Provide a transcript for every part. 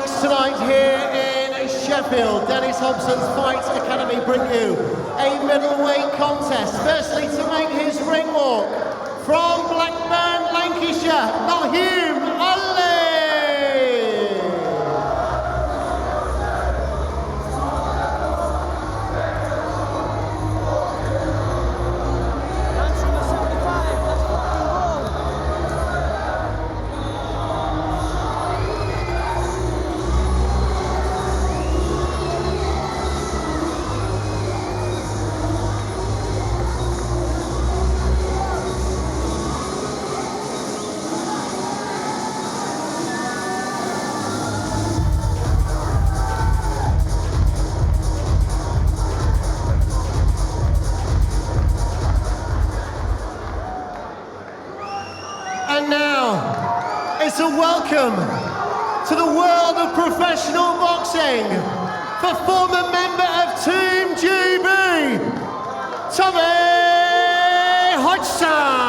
rinks tonight here in Sheffield. Dennis Hobson's Fight Academy bring you a middleweight contest. Firstly, to make his ring walk from Blackburn, Lancashire, Naeem Ali. And now, it's a welcome to the world of professional boxing for former member of Team GB, Tommy Hodgson.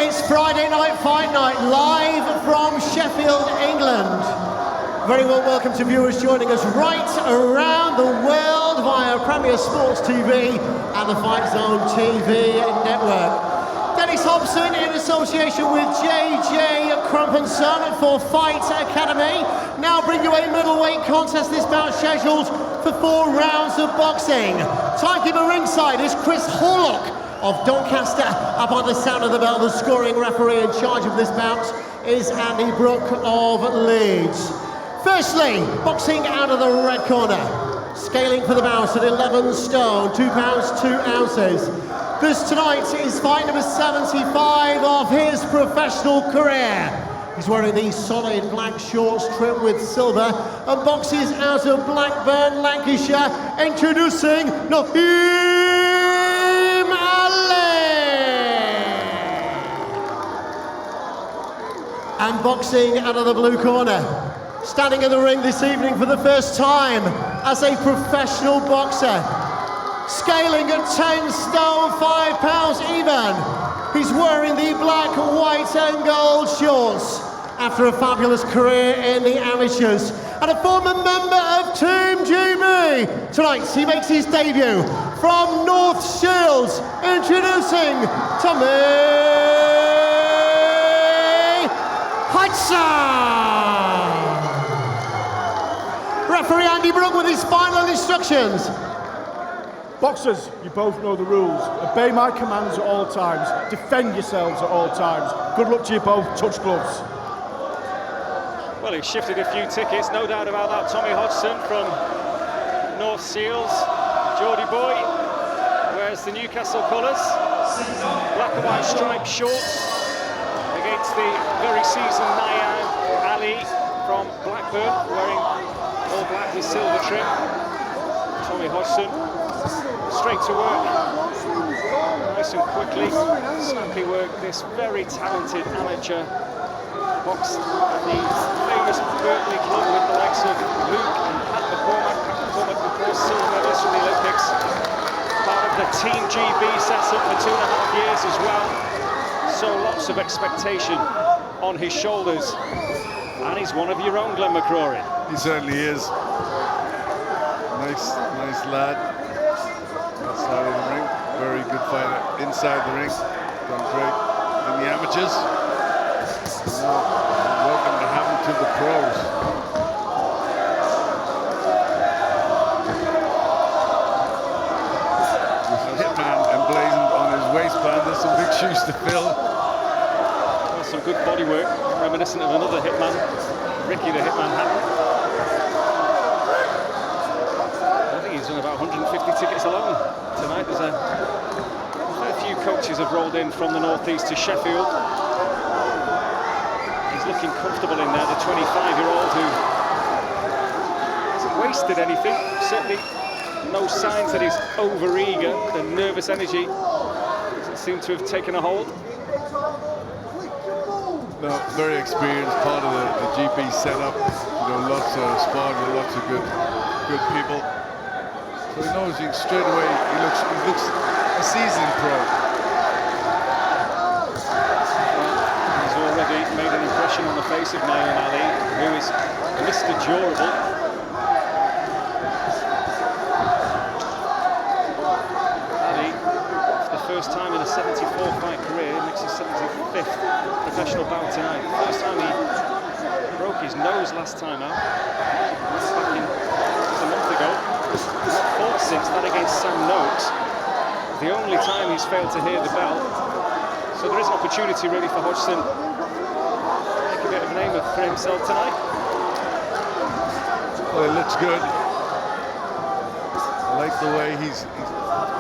It's Friday Night Fight Night, live from Sheffield, England. Very well welcome to viewers joining us right around the world via Premier Sports TV and the Fight Zone TV network. Dennis Hobson in association with JJ Crump & Son for Fight Academy. Now bring you a middleweight contest. This bout scheduled for 4 rounds of boxing. Timekeeper ringside is Chris Horlock of Doncaster. Up on the sound of the bell, the scoring referee in charge of this bout is Andy Brook of Leeds. Firstly, boxing out of the red corner, scaling for the bout at 11 stone, 2 pounds 2 ounces. This tonight is fight number 75 of his professional career. He's wearing these solid black shorts trimmed with silver and boxes out of Blackburn, Lancashire. Introducing Naeem Ali. And boxing out of the blue corner, standing in the ring this evening for the first time as a professional boxer, scaling at 10 stone 5 pounds even. He's wearing the black, white and gold shorts after a fabulous career in the amateurs and a former member of Team GB. Tonight he makes his debut from North Shields, introducing Tommy Hodgson. Referee Andy Brook with his final instructions. Boxers, you both know the rules. Obey my commands at all times. Defend yourselves at all times. Good luck to you both. Touch gloves. Well, he's shifted a few tickets, no doubt about that. Tommy Hodgson from North Shields, Geordie boy, wears the Newcastle colours, black and white striped shorts, against the very seasoned Naeem Ali from Blackburn, wearing all black with silver trim. Tommy Hodgson, straight to work, nice and quickly, snappy work. This very talented amateur boxed at the famous Berkeley Club with the likes of Luke and Pat McCormack. Pat McCormack, of course, silver medalist from the Olympics about the Team GB setup for 2.5 years as well. So lots of expectation on his shoulders. And he's one of your own, Glenn McCrory. He certainly is. Nice lad. Outside of the ring. Very good fighter inside the ring. Done great in the amateurs. Now, welcome to have him to the pros. With Hitman emblazoned on his waistband, there's some big shoes to fill. Well, some good body work, reminiscent of another Hitman, Ricky the Hitman Hatton. I think he's done about 150 tickets alone tonight. There's a few coaches have rolled in from the northeast to Sheffield. He's looking comfortable in there, the 25-year-old who hasn't wasted anything. Certainly no signs that he's over-eager. The nervous energy doesn't seem to have taken a hold. No, very experienced, part of the GP setup. You know, lots of sparring with lots of good people. So he knows straight away he looks a seasoned pro. He's already made an impression on the face of Naeem Ali, who is Mr. Durable. Ali, for the first time in a 74-fight career, makes his 75th professional bout tonight. First time he broke his nose last time out, back in just a month ago. Not fought since that against Sam Noakes. The only time he's failed to hear the bell. So there is an opportunity really for Hodgson to make a bit of a name for himself tonight. Well, it looks good. I like the way he's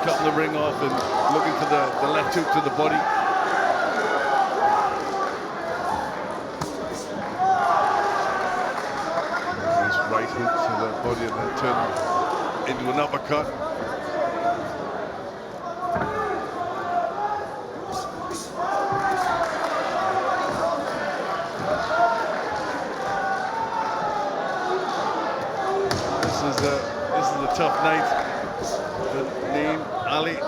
cutting the ring off and looking for the left hook to the body. Nice right hook to the body and then turn into an uppercut. This is a tough night for Naeem Ali. He's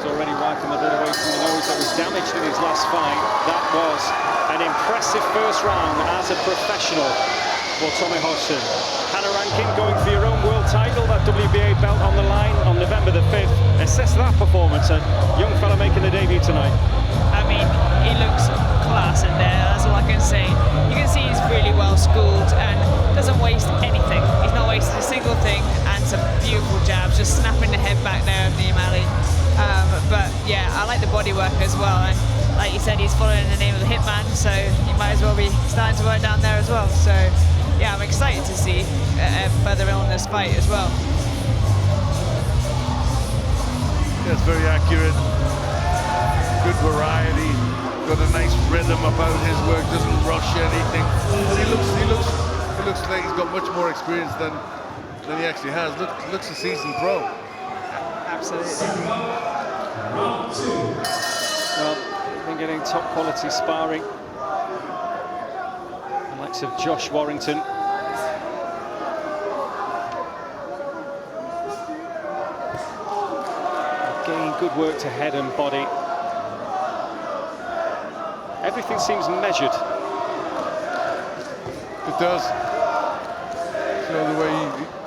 already wiping the blood away from the nose that was damaged in his last fight. That was an impressive first round as a professional for Tommy Hodgson. Hannah Rankin going for your own world title, that WBA belt on the line on November the 5th. Assess that performance, a young fella making the debut tonight. I mean, he looks class in there, that's all I can say. You can see he's really well schooled and doesn't waste anything. He's not wasted a single thing, and some beautiful jabs, just snapping the head back there of Naeem Ali. But yeah, I like the body work as well. And like you said, he's following the name of the Hitman, so he might as well be starting to work down there as well. So yeah, I'm excited to see further on this fight as well. Yeah, it's very accurate. Good variety. Got a nice rhythm about his work. Doesn't rush anything. And he looks like he's got much more experience than he actually has. Looks a seasoned pro. Absolutely. Well, we've been getting top quality sparring. The likes of Josh Warrington. Again, good work to head and body. Everything seems measured. It does. So the way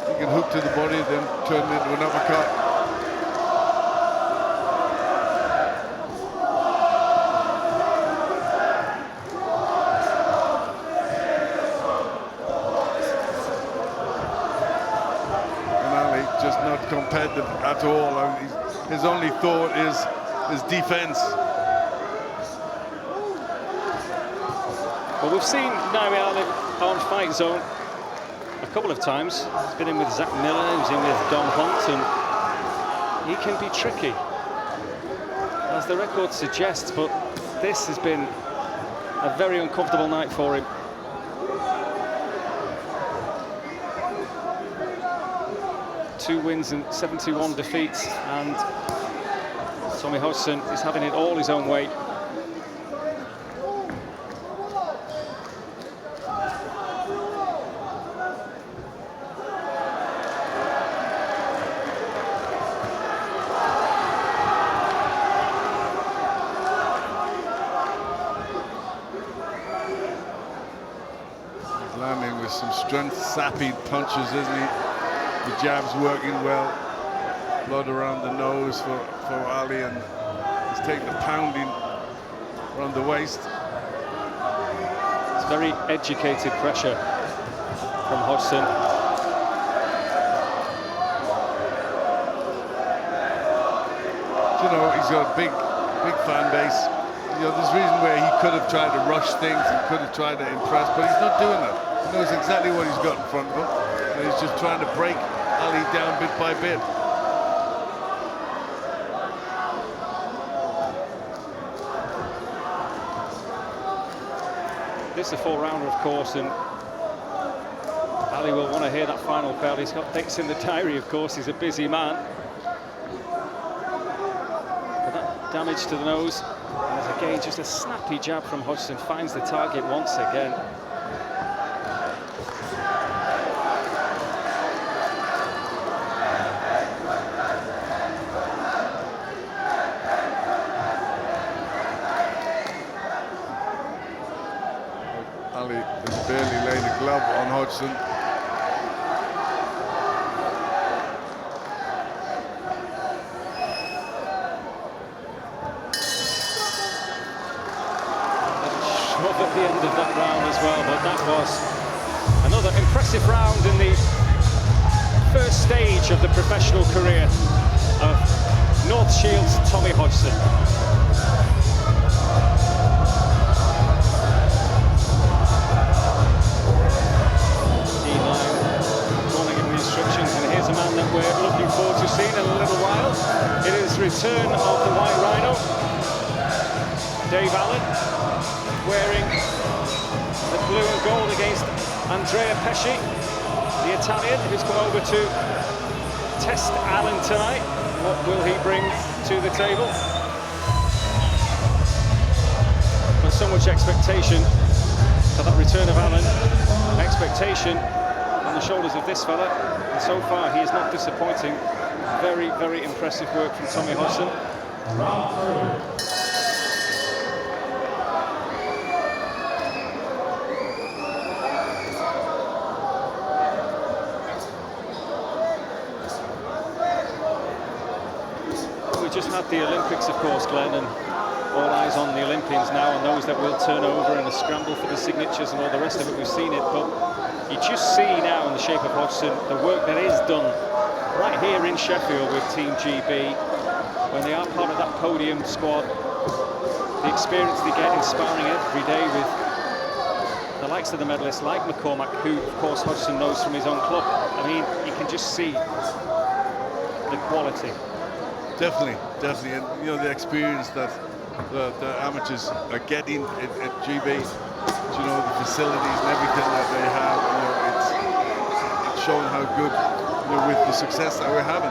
he can hook to the body, then turn it into an uppercut. And Ali just not competitive at all. His only thought is defense. Well, we've seen Naeem Ali on Fight Zone a couple of times. He's been in with Zach Miller, he was in with Dom Hunt, and he can be tricky, as the record suggests, but this has been a very uncomfortable night for him. Two wins and 71 defeats, and Tommy Hodgson is having it all his own way. landing with some strength, sappy punches, isn't he? The jab's working well. Blood around the nose for Ali, and he's taking a pounding around the waist. It's very educated pressure from Hodgson. You know, he's got a big fan base. You know, there's a reason where he could have tried to rush things, he could have tried to impress, but he's not doing that. He knows exactly what he's got in front of him, and he's just trying to break Ali down bit by bit. This is a 4-rounder, of course, and Ali will want to hear that final bell. He's got dates in the diary, of course. He's a busy man. But that damage to the nose. And there's again just a snappy jab from Hodgson. Finds the target once again. Ali has barely laid a glove on Hodgson. Shove at the end of that round as well, but that was another impressive round in the first stage of the professional career of North Shield's Tommy Hodgson. And here's a man that we're looking forward to seeing in a little while. It is return of the White Rhino, Dave Allen, wearing the blue and gold against Andrea Pesci, the Italian, who's come over to test Allen tonight. What will he bring to the table? There's so much expectation for that return of Allen. Expectation on the shoulders of this fella, and so far he is not disappointing. Very, very impressive work from Tommy Hodgson. We just had the Olympics, of course, Glenn, and all eyes on the Olympians now, and those that will turn over and a scramble for the signatures and all the rest of it. We've seen it, but you just see now in the shape of Hodgson the work that is done right here in Sheffield with Team GB, when they are part of that podium squad, the experience they get in sparring every day with the likes of the medalists like McCormack, who of course Hodgson knows from his own club. I mean, you can just see the quality. Definitely, and you know the experience that the amateurs are getting at GB. You know, the facilities and everything that they have, you know, it's showing how good, you know, with the success that we're having.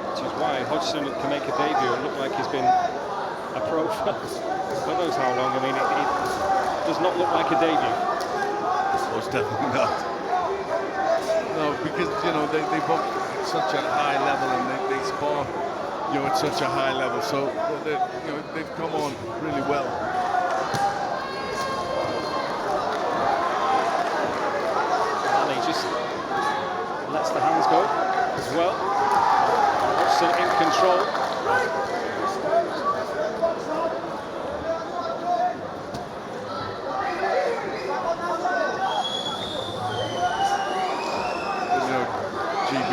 Which is why Hodgson can make a debut and look like he's been a pro for God knows how long. I mean, it does not look like a debut. Most definitely not. No, because, you know, they both at such a high level, and they spar, you know, at such a high level, so you know, they've come on really well. And he just lets the hands go as well. Hodgson in control. You know, GB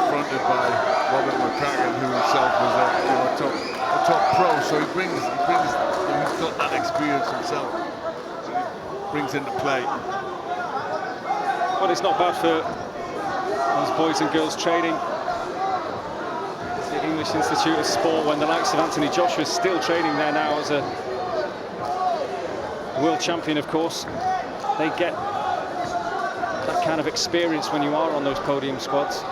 fronted by Robert McCracken, who himself was a top pro, so he brings, you know, he's got that experience himself, so he brings into play. But it's not bad for those boys and girls training. The English Institute of Sport, when the likes of Anthony Joshua is still training there now as a world champion, of course. They get that kind of experience when you are on those podium squads.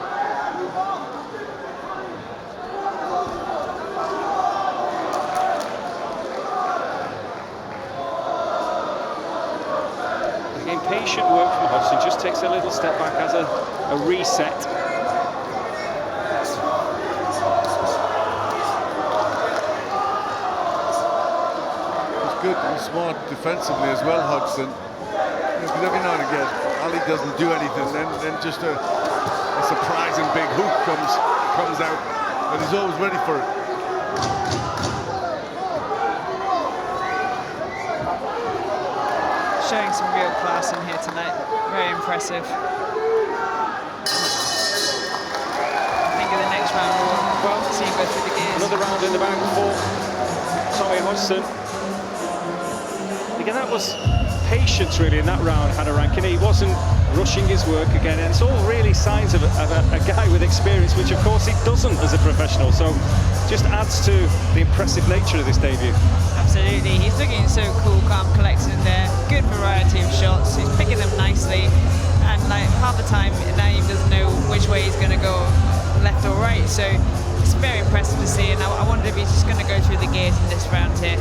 Patient work from Hodgson, just takes a little step back as a reset. good and smart defensively as well, Hodgson. Because every now and again, Ali doesn't do anything, then just a surprising big hook comes out, and he's always ready for it. Showing some real class in here tonight. Very impressive. I think in the next round we'll see him go through the gears. Another round in the bag for Tommy Hodgson. Again, that was patience really in that round, Hannah Rankin. He wasn't rushing his work again, and it's all really signs of a guy with experience, which of course he doesn't as a professional, so just adds to the impressive nature of this debut. Absolutely, he's looking so cool, calm, collected in there. Good variety of shots, he's picking them nicely, and like half the time Naeem doesn't know which way he's going to go, left or right, so it's very impressive to see, and I wonder if he's just going to go through the gears in this round here.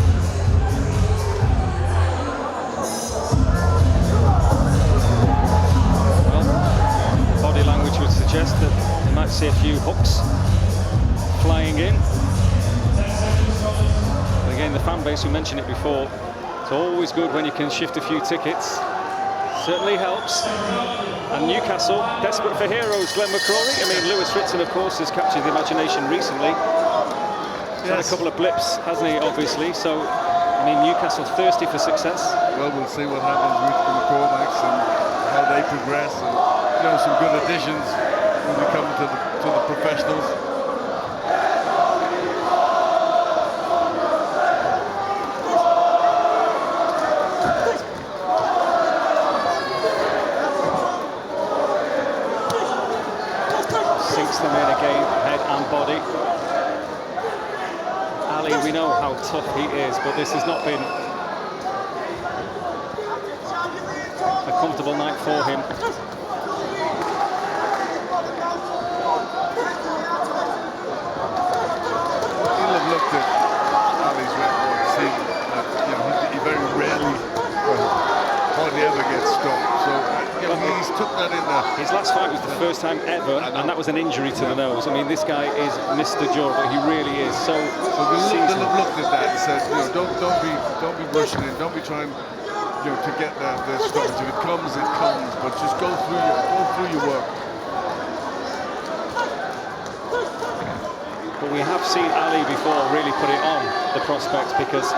Body language would suggest that you might see a few hooks flying in. But again, the fan base, we mentioned it before, it's always good when you can shift a few tickets. Certainly helps. And Newcastle, desperate for heroes, Glenn McCrory. I mean, Lewis Ritson, of course, has captured the imagination recently. He's had a couple of blips, hasn't he, obviously? So, I mean, Newcastle thirsty for success. Well, we'll see what happens with the McCormacks and how they progress. And, you know, some good additions when we come to the professionals. Sinks them in again, head and body. Ali, we know how tough he is, but this has not been a comfortable night for him. You'll have looked at Ali's record and seen that, you know, he very rarely, hardly ever gets stopped. So, you know, he's took that in there. His last fight was the first time ever, and that was an injury to the nose. I mean, this guy is Mr. Durable. He really is so they'll have looked at that and said, you know, don't be rushing in, don't be trying, you know, to get the stoppage. If it comes, it comes. But just go through your work. But we have seen Ali before really put it on the prospects, because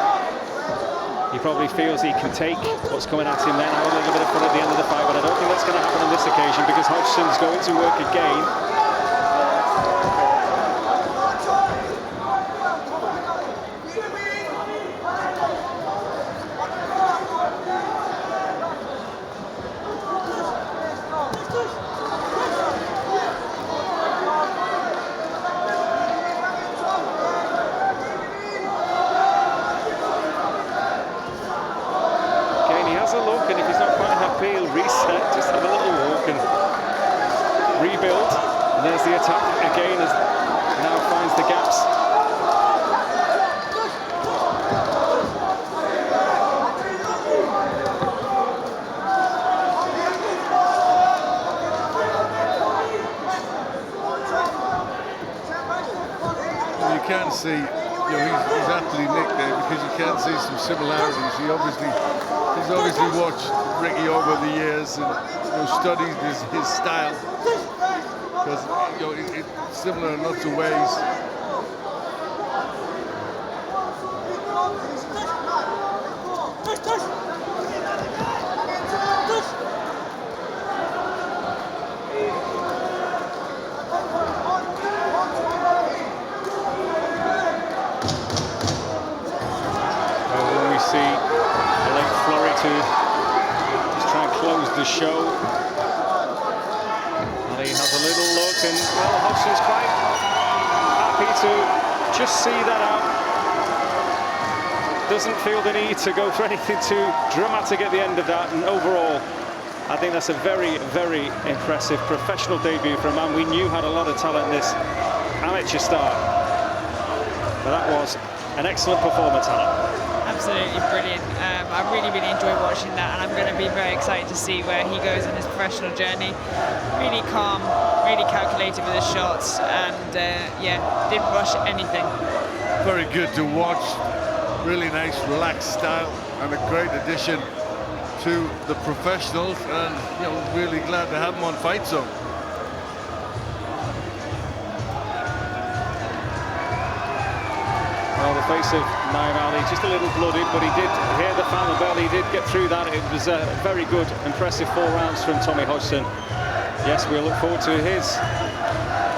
he probably feels he can take what's coming at him then, have a little bit of fun at the end of the fight, but I don't think that's going to happen on this occasion, because Hodgson's going to work again. He'll reset, just have a little walk and rebuild. And there's the attack again as now finds the gaps. You can see, you know, he's aptly nicked there, because you can see some similarities. He's obviously watched Ricky over the years and, you know, studied his style, because, you know, it's similar in lots of ways. When we see a late flurry to just try and close the show. Ali has a little look, and well, Hodgson's quite happy to just see that out. Doesn't feel the need to go for anything too dramatic at the end of that, and overall, I think that's a very, very impressive professional debut for a man we knew had a lot of talent, this amateur star. But that was an excellent performance, Hannah. Absolutely brilliant. I really enjoyed watching that, and I'm going to be very excited to see where he goes in his professional journey. Really calm, really calculated with his shots, and yeah, didn't rush anything. Very good to watch. Really nice, relaxed style. and a great addition to the professionals, and really glad to have him on Fight Zone. Well, the face of Naeem Ali, just a little blooded, but he did hear the final bell. He did get through that. It was a very good, impressive 4 rounds from Tommy Hodgson. Yes, we'll look forward to his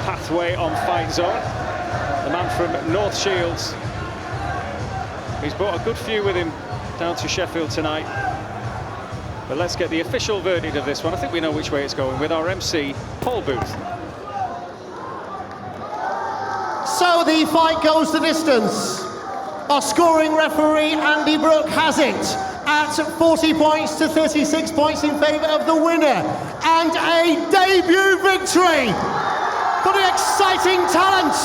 pathway on Fight Zone. The man from North Shields. He's brought a good few with him down to Sheffield tonight. But let's get the official verdict of this one. I think we know which way it's going with our MC, Paul Booth. So the fight goes the distance. Our scoring referee, Andy Brooke, has it at 40 points to 36 points in favour of the winner. And a debut victory for the exciting talent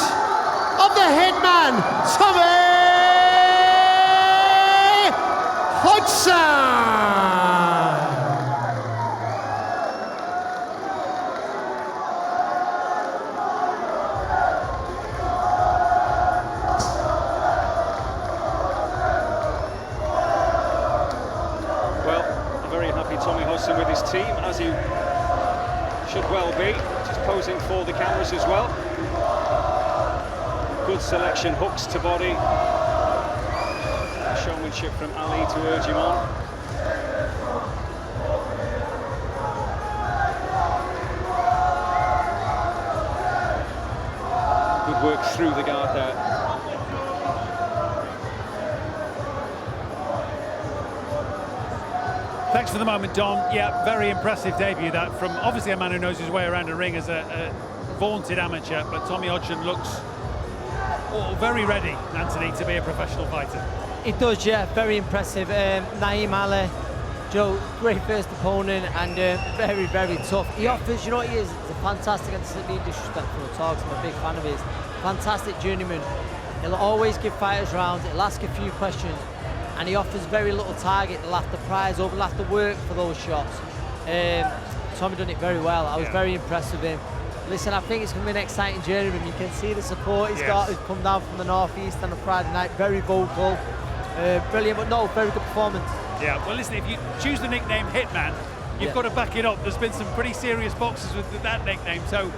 of the Hitman, Tommy Hodgson. Tommy Hodgson with his team, as he should well be, just posing for the cameras as well. Good selection, hooks to body. Showmanship from Ali to urge him on. Good work through the guard there. Thanks for the moment, Don. Yeah, very impressive debut that from obviously a man who knows his way around a ring as a vaunted amateur, but Tommy Hodgson looks very ready, Anthony, to be a professional fighter. It does, yeah, very impressive. Naeem Ali, Joe, great first opponent and very, very tough. He offers, you know what he is? He's a fantastic, and this is being disrespectful at all, I'm a big fan of his. Fantastic journeyman. He'll always give fighters rounds, he'll ask a few questions, and he offers very little target. They'll have to prize over, they'll have to work for those shots. Tommy done it very well. I was very impressed with him. Listen, I think it's going to be an exciting journey with him. You can see the support he's got. He's come down from the northeast on a Friday night, very vocal, brilliant, but no, very good performance. Yeah, well listen, if you choose the nickname Hitman, you've got to back it up. There's been some pretty serious boxers with that nickname, so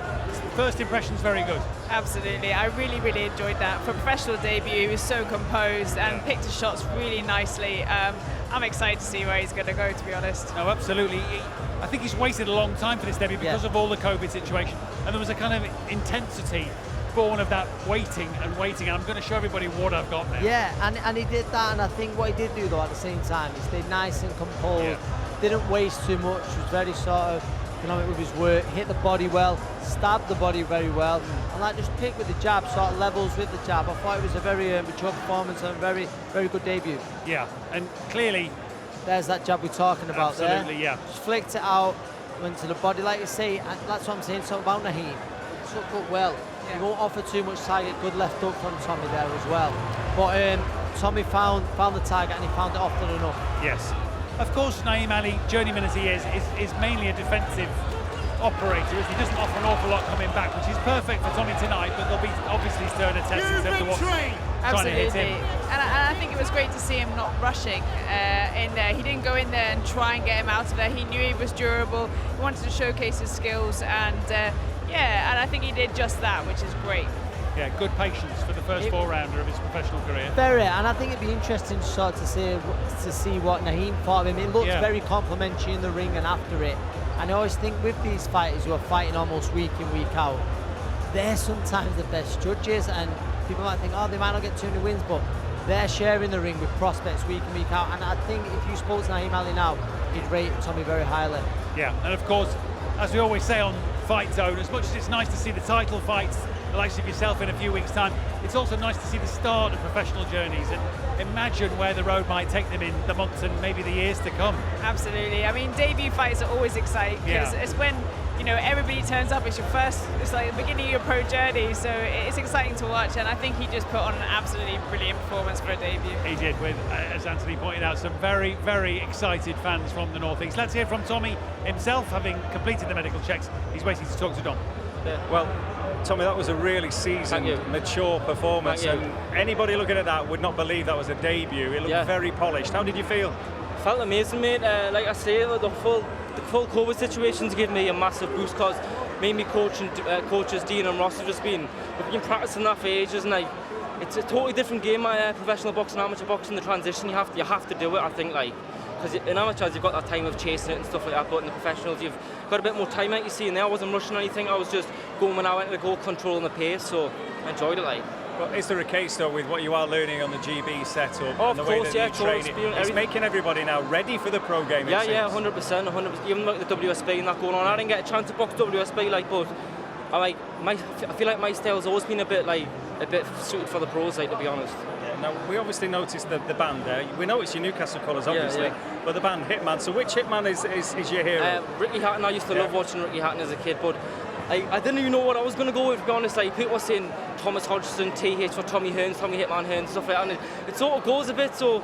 first impression's very good. Absolutely, I really, really enjoyed that. For a professional debut, he was so composed and picked his shots really nicely. I'm excited to see where he's going to go, to be honest. No, absolutely. I think he's waited a long time for this debut because of all the COVID situation, and there was a kind of intensity born of that waiting and waiting. And I'm going to show everybody what I've got now. Yeah, and he did that, and I think what he did do though at the same time, he stayed nice and composed, didn't waste too much, was very sort of economic with his work, hit the body well, stabbed the body very well, and like just picked with the jab, sort of levels with the jab. I thought it was a very mature performance and a very, very good debut. Yeah, and clearly there's that jab we're talking about there. Absolutely, yeah. Just flicked it out, went to the body, like you say, and that's what I'm saying, something about Naeem. He took up well. He won't offer too much target, good left hook from Tommy there as well. But Tommy found the target and he found it often enough. Yes. Of course, Naeem Ali, journeyman as he is mainly a defensive operator. He doesn't offer an awful lot coming back, which is perfect for Tommy tonight, but there'll be obviously stern attempt in terms of what's trying to hit him. And I think it was great to see him not rushing in there. He didn't go in there and try and get him out of there. He knew he was durable. He wanted to showcase his skills, and and I think he did just that, which is great. Yeah, good patience for the first four-rounder of his professional career. Very, and I think it'd be interesting to see what Naeem thought of him. It looks very complimentary in the ring and after it. And I always think with these fighters who are fighting almost week in, week out, they're sometimes the best judges, and people might think, oh, they might not get too many wins, but they're sharing the ring with prospects week in, week out. And I think if you spoke to Naeem Ali now, he'd rate Tommy very highly. Yeah, and of course, as we always say on Fight Zone, as much as it's nice to see the title fights, the likes of yourself in a few weeks' time, it's also nice to see the start of professional journeys and imagine where the road might take them in the months and maybe the years to come. Absolutely. I mean, debut fights are always exciting because it's when everybody turns up. It's like the beginning of your pro journey, so it's exciting to watch, and I think he just put on an absolutely brilliant performance for a debut. He did, with, as Anthony pointed out, some very, very excited fans from the North East. Let's hear from Tommy himself, having completed the medical checks. He's waiting to talk to Don. Well, Tommy, that was a really seasoned, mature performance, and anybody looking at that would not believe that was a debut. It looked very polished. How did you feel? Felt amazing, mate. Like I say, the full COVID situations gave me a massive boost because me coaches Dean and Ross have just been practicing that for ages, and it's a totally different game. Professional boxing, amateur boxing, the transition you have to do it. I think because in amateurs you've got that time of chasing it and stuff like that, but in the professionals you've got a bit more time, like you see. And there I wasn't rushing anything. I was just going when I went to the goal, controlling the pace. So I enjoyed it. But is there a case though with what you are learning on the GB setup and the way that you train it's making everybody now ready for the pro game? Yeah, 100%. Even like the WSB and that going on, I didn't get a chance to box WSB but I feel like my style's always been a bit suited for the pros, to be honest. Now, we obviously noticed the band there. We know it's your Newcastle colours, obviously, but the band Hitman. So which Hitman is your hero? Ricky Hatton. I used to love watching Ricky Hatton as a kid, but I didn't even know what I was going to go with, to be honest. People were saying Thomas Hodgson, TH for Tommy Hitman Hearns, stuff like that, and it sort of goes a bit, so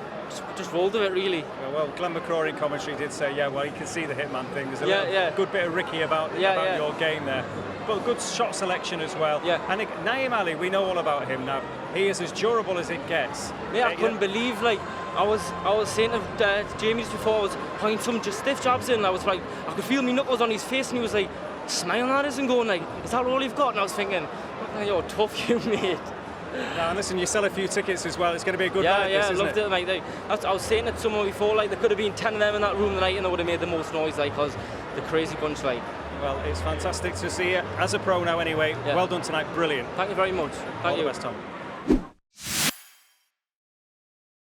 just rolled with it, really. Well, Glenn McCraw in commentary did say, you can see the Hitman thing. There's a good bit of Ricky about your game there. But good shot selection as well. Yeah. And Naeem Ali, we know all about him now. He is as durable as it gets. Yeah, I couldn't believe, I was saying to Jamie just before, I was pointing some just stiff jabs in, I was I could feel my knuckles on his face, and he was smiling at us and going is that all you've got? And I was thinking, you're tough, you mate. Now, and listen, you sell a few tickets as well. It's going to be a good night. I loved it. I was saying it to someone before, there could have been 10 of them in that room tonight, and they would have made the most noise, because the crazy bunch, Well, it's fantastic to see you as a pro now, anyway. Well done tonight, brilliant. Thank you very much. All the best, Tom.